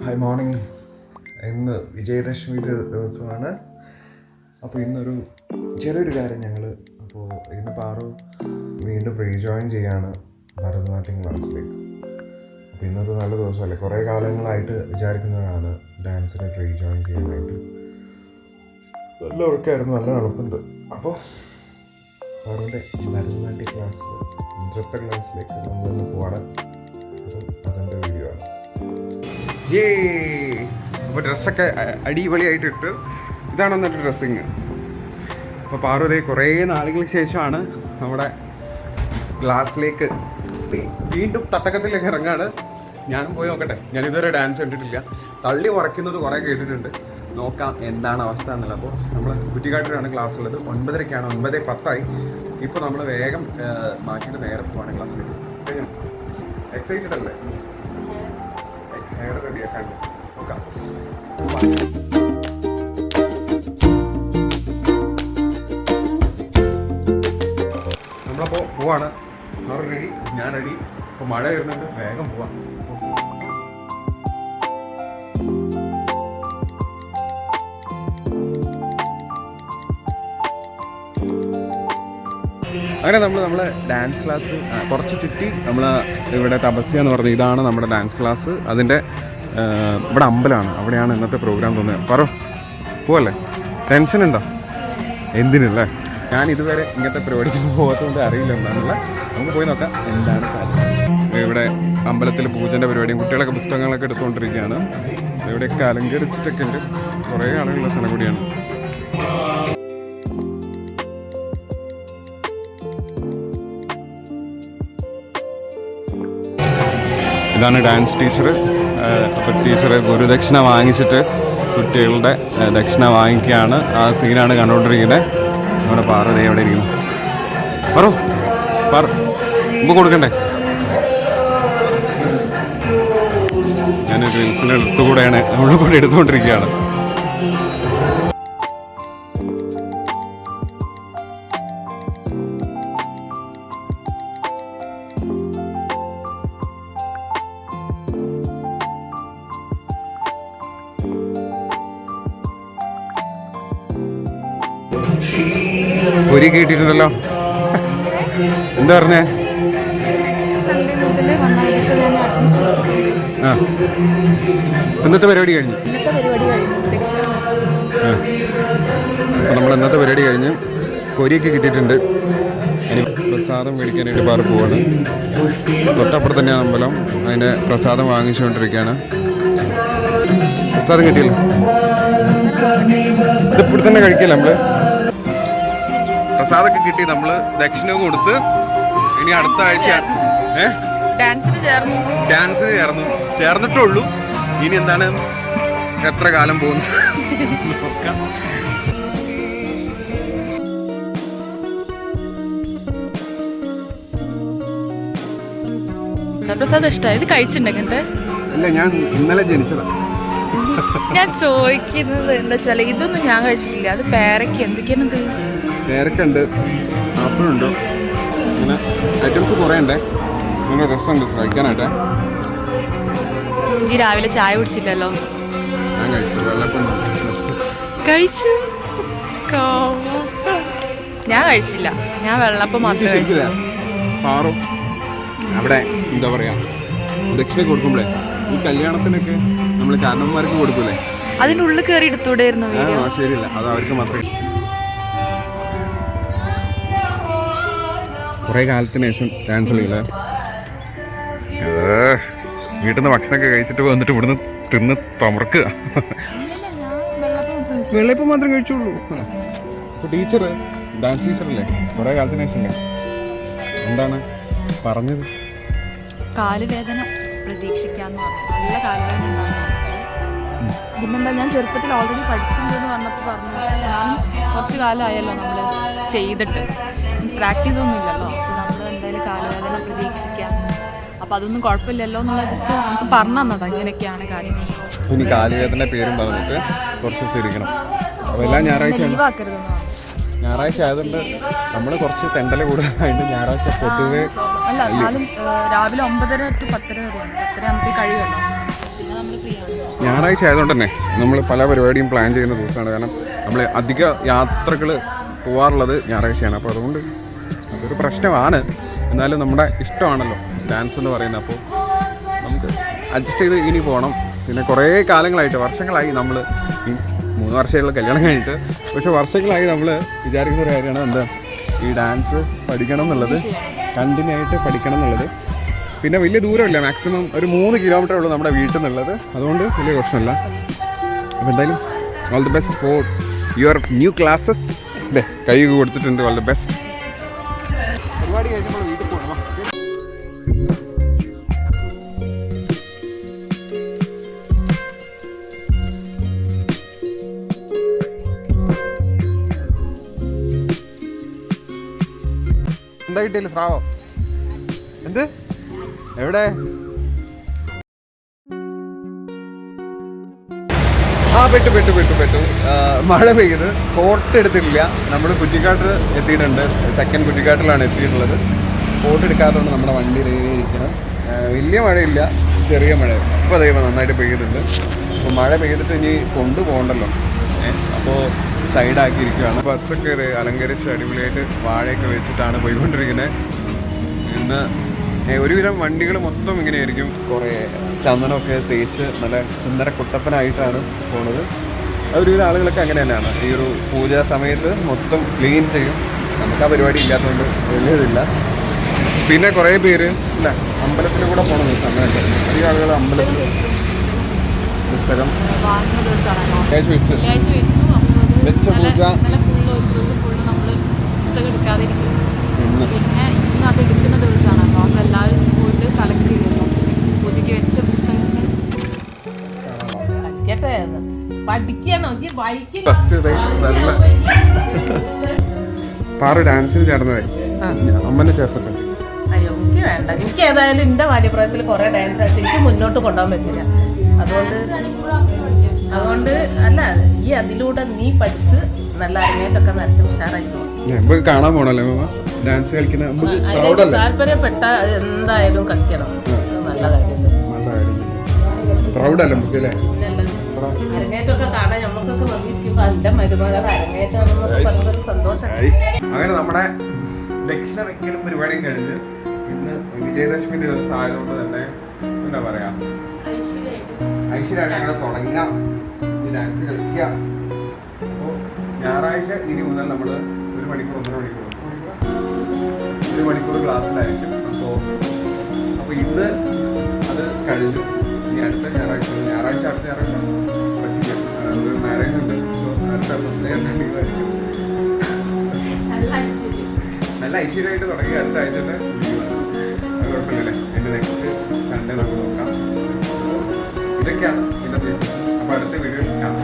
Hi morning. ഇന്ന് ജയദശമിയുടെ ദിവസമാണ്. അപ്പോൾ ഇന്നൊരു ചെറിയൊരു കാര്യം അപ്പോൾ ഇന്ന് പാറു വീണ്ടും റീജോയിൻ ചെയ്യാണ് ഭരതനാട്യം ക്ലാസ്സിലേക്ക്. അപ്പോൾ ഇന്നൊരു നല്ല ദിവസമല്ലേ, കുറേ കാലങ്ങളായിട്ട് വിചാരിക്കുന്നതാണ് ഡാൻസിന് റീജോയിൻ ചെയ്യാനായിട്ട്. നല്ല ഉറക്കമായിരുന്നു, നല്ല നടപ്പുണ്ട്. അപ്പോൾ പാറുവിൻ്റെ ഭരതനാട്യ ക്ലാസ്, നൃത്ത ക്ലാസ്സിലേക്ക് നമ്മളിന്ന് പോവാണ്. അപ്പം അതിൻ്റെ വീഡിയോ ആണ്. അപ്പോൾ ഡ്രസ്സൊക്കെ അടിപൊളിയായിട്ട് ഇട്ട് ഇതാണ് എന്നിട്ട് ഡ്രസ്സിങ്. അപ്പോൾ പാർവതി കുറേ നാളുകൾക്ക് ശേഷമാണ് നമ്മുടെ ക്ലാസ്സിലേക്ക് വീണ്ടും തട്ടക്കത്തിലേക്ക് ഇറങ്ങാണ്. ഞാനും പോയി നോക്കട്ടെ. ഞാനിതുവരെ ഡാൻസ് കണ്ടിട്ടില്ല. തള്ളി ഉറയ്ക്കുന്നത് കുറേ കേട്ടിട്ടുണ്ട്. നോക്കാം എന്താണ് അവസ്ഥ എന്നുള്ളത്. അപ്പോൾ നമ്മൾ കുറ്റിക്കാട്ടിലാണ് ക്ലാസ് ഉള്ളത്. 9:30-ക്കാണ്, 9:10 ഇപ്പോൾ നമ്മൾ വേഗം മാറ്റിയിട്ട് നേരെ പോവാണ് ക്ലാസ്സിലേക്ക്. എക്സൈറ്റഡ് അല്ലേ? റെഡിയാക്കാണ്ട് നോക്കാം. നമ്മളപ്പോൾ പോവാണ്. അവർ റെഡി, ഞാൻ റെഡി. അപ്പോൾ മഴ വരുന്നുണ്ട്, വേഗം പോവാം. അങ്ങനെ നമ്മളെ ഡാൻസ് ക്ലാസ് കുറച്ച് ചുറ്റി നമ്മൾ ഇവിടെ തപസ്യ എന്ന് പറഞ്ഞ ഇതാണ് നമ്മുടെ ഡാൻസ് ക്ലാസ്. അതിൻ്റെ ഇവിടെ അമ്പലമാണ്, അവിടെയാണ് ഇന്നത്തെ പ്രോഗ്രാം തോന്നുന്നത്. പറ പോവല്ലേ? ടെൻഷൻ ഉണ്ടോ? എന്തിനല്ലേ? ഞാൻ ഇതുവരെ ഇങ്ങനത്തെ പരിപാടിക്ക് പോകാത്തതുകൊണ്ട് അറിയില്ല എന്താണുള്ള. നമുക്ക് പോയി നോക്കാം എന്താണ് കാര്യം. ഇവിടെ അമ്പലത്തിൽ പൂജൻ്റെ പരിപാടിയും കുട്ടികളൊക്കെ പുസ്തകങ്ങളൊക്കെ എടുത്തുകൊണ്ടിരിക്കുകയാണ്. ഇവിടെയൊക്കെ അലങ്കരിച്ചിട്ടൊക്കെ ഉണ്ട്. കുറേ ആളുകളുള്ള സ്ഥലം കൂടിയാണ്. ഇതാണ് ഡാൻസ് ടീച്ചർ. അപ്പോൾ ടീച്ചർ ഗുരുദക്ഷിണ വാങ്ങിച്ചിട്ട് കുട്ടികളുടെ ദക്ഷിണ വാങ്ങിക്കുകയാണ്. ആ സീനാണ് കണ്ടുകൊണ്ടിരിക്കുന്നത്. നമ്മുടെ പാർവതി എവിടെ ഇരിക്കുന്നു? മുമ്പ് കൊടുക്കണ്ടേ? ഞാൻ ഡ്രിങ്ക്സിൻ്റെ അടുത്തുകൂടെയാണ് അവിടെ കൂടെ എടുത്തുകൊണ്ടിരിക്കുകയാണ്. പൊരി കേട്ടിട്ടുണ്ടല്ലോ. എന്താ പറഞ്ഞേ? ആ, ഇന്നത്തെ പരിപാടി കഴിഞ്ഞു. അപ്പം നമ്മൾ ഇന്നത്തെ പരിപാടി കഴിഞ്ഞ് പൊരിയൊക്കെ കിട്ടിയിട്ടുണ്ട്. ഇനി പ്രസാദം മേടിക്കാനായിട്ട് പാറ് പോവാണ്. തൊട്ടപ്പുറത്ത് തന്നെയാണ് അമ്പലം. അതിൻ്റെ പ്രസാദം വാങ്ങിച്ചുകൊണ്ടിരിക്കുകയാണ്. പ്രസാദം കിട്ടിയല്ലോ. ഇതിപ്പോൾ തന്നെ കഴിക്കല്ലേ നമ്മൾ? പ്രസാദൊക്കെ കിട്ടി. നമ്മൾ ദക്ഷിണ കൊടുത്ത് ഇനി അടുത്ത ആഴ്ച ഡാൻസിന് ചേർന്നിട്ടുള്ളൂ. ഇനി എന്താണ്, എത്ര കാലം പോകുന്നു നോക്കാം. പ്രസാദം ഇഷ്ടമായി? ഇത് കഴിച്ചിട്ടുണ്ടെങ്കിൽ ഇല്ല, ഞാൻ ഇന്നലെ ജനിച്ചതാ. ഞാൻ ചോദിക്കുന്നത് എന്താ വെച്ചാൽ ഇതൊന്നും ഞാൻ കഴിച്ചിട്ടില്ല. അത് പേരയ്ക്ക് എന്തൊക്കെയാണത്? പേരക്കുണ്ട്, ആപ്പിളുണ്ട്, അങ്ങനെ ഐറ്റംസ് കുറേ ഉണ്ട്. നല്ല രസമുണ്ട് കഴിക്കാനായിട്ട്. ജി രാവിലെ ചായ കുടിച്ചില്ലല്ലോ? ഞാൻ കഴിച്ചു, വെള്ളപ്പം കഴിച്ചു. ഞാൻ കഴിച്ചില്ല, ഞാൻ വെള്ളപ്പം മാത്രമേ കഴിച്ചില്ല. പാറും അവിടെ എന്താ പറയാ, ദക്ഷിണ കൊടുക്കുമ്പോഴേ ഈ കല്യാണത്തിനൊക്കെ നമ്മൾ കാരണവന്മാർക്ക് കൊടുക്കൂലേ, അതിൻ്റെ ഉള്ളിൽ കയറി എടുത്തൂടായിരുന്നു. ശരിയല്ല, അത് അവർക്ക് മാത്രമേ. കുറേ കാലത്തിന് ശേഷം ഡാൻസ് കളിയില്ല. വീട്ടിൽ നിന്ന് ഭക്ഷണമൊക്കെ കഴിച്ചിട്ട് വന്നിട്ട് ഇവിടുന്ന് തിന്ന് തമർക്കുക. വെള്ളയപ്പം മാത്രം കഴിച്ചുള്ളൂ. അപ്പോൾ ടീച്ചർ, ഡാൻസ് ടീച്ചറല്ലേ, കുറേ കാലത്തിന് ശേഷം എന്താണ് പറഞ്ഞത്? കാലുവേദന പ്രതീക്ഷിക്കാന്ന് പറഞ്ഞു. നല്ല കാലുവേദന ഉണ്ടാകും. പിന്നെന്താ, ഞാൻ ചെറുപ്പത്തിൽ ഓൾറെഡി പഠിച്ചിട്ടുണ്ടെന്ന് പറഞ്ഞപ്പോൾ പറഞ്ഞു. ഞാൻ കുറച്ച് കാലമായല്ലോ നമ്മൾ ചെയ്തിട്ട്, പ്രാക്ടീസ് ഒന്നും ഇല്ലല്ലോ. അപ്പോൾ നമ്മൾ എന്തായാലും കാലുവേദന പ്രതീക്ഷിക്കാം. അപ്പോൾ അതൊന്നും കുഴപ്പമില്ലല്ലോ എന്നുള്ള ജസ്റ്റ് നമുക്ക് പറഞ്ഞു തന്നതാണ് ഇങ്ങനെയൊക്കെയാണ് കാര്യങ്ങൾ. ഇനി കാലുവേദന പേരും പറഞ്ഞിട്ട് കുറച്ച് ശരിക്കണം. അപ്പോൾ എല്ലാ ഞായറാഴ്ച ലീവാക്കരുതെന്ന് പറഞ്ഞു. ഞായറാഴ്ച ആയതുകൊണ്ട് നമ്മൾ കുറച്ച് തെണ്ടല കൂടുതലായിട്ട് ഞായറാഴ്ച പൊതുവെ അല്ല, എന്നാലും രാവിലെ 9:30 to 10:30 വരെയാണ്. 10:30 ആകുമ്പോഴത്തേക്ക് കഴിയുമല്ലോ. പിന്നെ നമ്മൾ ഫ്രീ ആണ്. ഞായറാഴ്ച ആയതുകൊണ്ട് തന്നെ നമ്മൾ പല പരിപാടിയും പ്ലാൻ ചെയ്യുന്ന ദിവസമാണ്. കാരണം നമ്മൾ അധിക യാത്രകൾ പോകാറുള്ളത് ഞായറാഴ്ചയാണ്. അപ്പോൾ അതുകൊണ്ട് അതൊരു പ്രശ്നമാണ്. എന്നാലും നമ്മുടെ ഇഷ്ടമാണല്ലോ ഡാൻസ് എന്ന് പറയുന്നത്. അപ്പോൾ നമുക്ക് അഡ്ജസ്റ്റ് ചെയ്ത് ഇനി പോകണം. പിന്നെ കുറേ കാലങ്ങളായിട്ട് വർഷങ്ങളായി നമ്മൾ മീൻസ് 3 വർഷമായിട്ടുള്ള കല്യാണം കഴിഞ്ഞിട്ട്, പക്ഷേ വർഷങ്ങളായി നമ്മൾ വിചാരിക്കുന്ന ഒരു കാര്യമാണ് എന്താ ഈ ഡാൻസ് പഠിക്കണം എന്നുള്ളത്, കണ്ടിന്യൂ ആയിട്ട് പഠിക്കണം എന്നുള്ളത്. പിന്നെ വലിയ ദൂരമില്ല, മാക്സിമം ഒരു 3 കിലോമീറ്റർ ഉള്ളൂ നമ്മുടെ വീട്ടിൽ നിന്നുള്ളത്. അതുകൊണ്ട് വലിയ പ്രശ്നമില്ല. അപ്പോൾ എന്തായാലും all the best for your new classes. അല്ലേ, കൈ കൊടുത്തിട്ടുണ്ട്. All the best. പരിപാടി കഴിഞ്ഞപ്പോൾ വീട്ടിൽ പോകണം. എന്താ കിട്ടിയില്ല സ്രാവോ? എന്ത് എവിടെ? പെട്ടു മഴ പെയ്ത് കോട്ട് എടുത്തിട്ടില്ല. നമ്മൾ കുറ്റിക്കാട്ടിൽ എത്തിയിട്ടുണ്ട്. സെക്കൻഡ് കുറ്റിക്കാട്ടിലാണ് എത്തിയിട്ടുള്ളത്. കോട്ട് എടുക്കാത്തതുകൊണ്ട് നമ്മുടെ വണ്ടി ഇരിക്കണം. വലിയ മഴയില്ല, ചെറിയ മഴ. ഇപ്പോൾ അതേ നന്നായിട്ട് പെയ്യുന്നുണ്ട്. അപ്പോൾ മഴ പെയ്തിട്ട് ഇനി കൊണ്ടുപോകണ്ടല്ലോ, അപ്പോൾ സൈഡാക്കിയിരിക്കുകയാണ്. ബസ്സൊക്കെ അലങ്കരിച്ച് അടിപൊളിയായിട്ട് വാഴയൊക്കെ വെച്ചിട്ടാണ് പോയിക്കൊണ്ടിരിക്കുന്നത്. ഇന്ന് ഒരുവിധം വണ്ടികൾ മൊത്തം ഇങ്ങനെയായിരിക്കും. കുറേ ചന്ദനമൊക്കെ തേച്ച് നല്ല സുന്ദര കുട്ടപ്പനായിട്ടാണ് പോണത്. ഒരുവിധം ആളുകളൊക്കെ അങ്ങനെ തന്നെയാണ്. ഈ ഒരു പൂജാ സമയത്ത് മൊത്തം ക്ലീൻ ചെയ്യും. നമുക്ക് ആ പരിപാടി ഇല്ലാത്തതുകൊണ്ട് വലിയതില്ല. പിന്നെ കുറേ പേര് ഇല്ല അമ്പലത്തിൽ കൂടെ പോകണം ദിവസം അങ്ങനെയൊക്കെ അധികം ആളുകൾ അമ്പലത്തിൽ പുസ്തകം വെച്ച പൂജ പിന്നെ ഇന്ന് അത് എടുക്കുന്ന ദിവസമാണ്. അപ്പോൾ എല്ലാവരും പോയിട്ട് കളക്ട് ചെയ്യുന്നു. പൂജയ്ക്ക് വെച്ച പുസ്തകങ്ങൾ പാറ ഡാൻസിന് ചേർന്നതേ അമ്മനെ ചേർത്തിട്ടുണ്ട്. അയ്യോ എനിക്ക് വേണ്ട. എനിക്ക് ഏതായാലും എൻ്റെ ബാല്യപ്രായത്തിൽ കുറേ ഡാൻസ് ആയിട്ട് എനിക്ക് മുന്നോട്ട് കൊണ്ടുപോകാൻ പറ്റില്ല. അതുകൊണ്ട് അല്ല, ഈ അതിലൂടെ നീ പഠിച്ച് നല്ല അരങ്ങേറ്റൊക്കെ നടത്തി ഉഷാറായി കാണാൻ പോണല്ലേ ഡാൻസ് കളിക്കുന്ന. താല്പര്യപ്പെട്ട എന്തായാലും കളിക്കണം. നല്ല കാര്യം. പ്രൗഡല്ലേ നമുക്ക് അല്ലേ? അരങ്ങേറ്റമൊക്കെ കാണാൻ നമുക്കൊക്കെ വന്നിരിക്കുമ്പോൾ എൻ്റെ മരുമകൾ അരങ്ങേറ്റമാണെന്നൊക്കെ പറഞ്ഞൊരു സന്തോഷം. അങ്ങനെ നമ്മുടെ ദക്ഷിണ വെക്കലും പരിപാടിയും കഴിഞ്ഞ് ഇന്ന് വിജയദശമി ദിവസം ആയതുകൊണ്ട് തന്നെ എന്താ പറയാ ഐശ്വര്യമായിട്ട് അങ്ങനെ തുടങ്ങാം ഈ ഡാൻസ് കളിക്കുക. അപ്പോൾ ഞായറാഴ്ച ഇനി മുതൽ നമ്മൾ 1 മണിക്കൂർ 1 മണിക്കൂർ ക്ലാസ്സിലായിരിക്കും. അപ്പോൾ ഇന്ന് അത് കഴിഞ്ഞു. ഇനി അടുത്ത ഞായറാഴ്ച പറ്റില്ല, ഒരു മാരേജ് ഉണ്ട്. അടുത്ത ലീവായിരിക്കും. നല്ല ഐശ്വര്യമായിട്ട് തുടങ്ങി. അടുത്ത ആഴ്ചത്തെ ലീവാണ്. അത് കുഴപ്പമില്ലല്ലേ? എൻ്റെ നെക്സ്റ്റ് സൺഡേ നമുക്ക് നോക്കാം. ഇതൊക്കെയാണ് ഇന്നത്തെ വിശേഷം. അപ്പോൾ അടുത്ത വീഡിയോയിൽ കാണാം.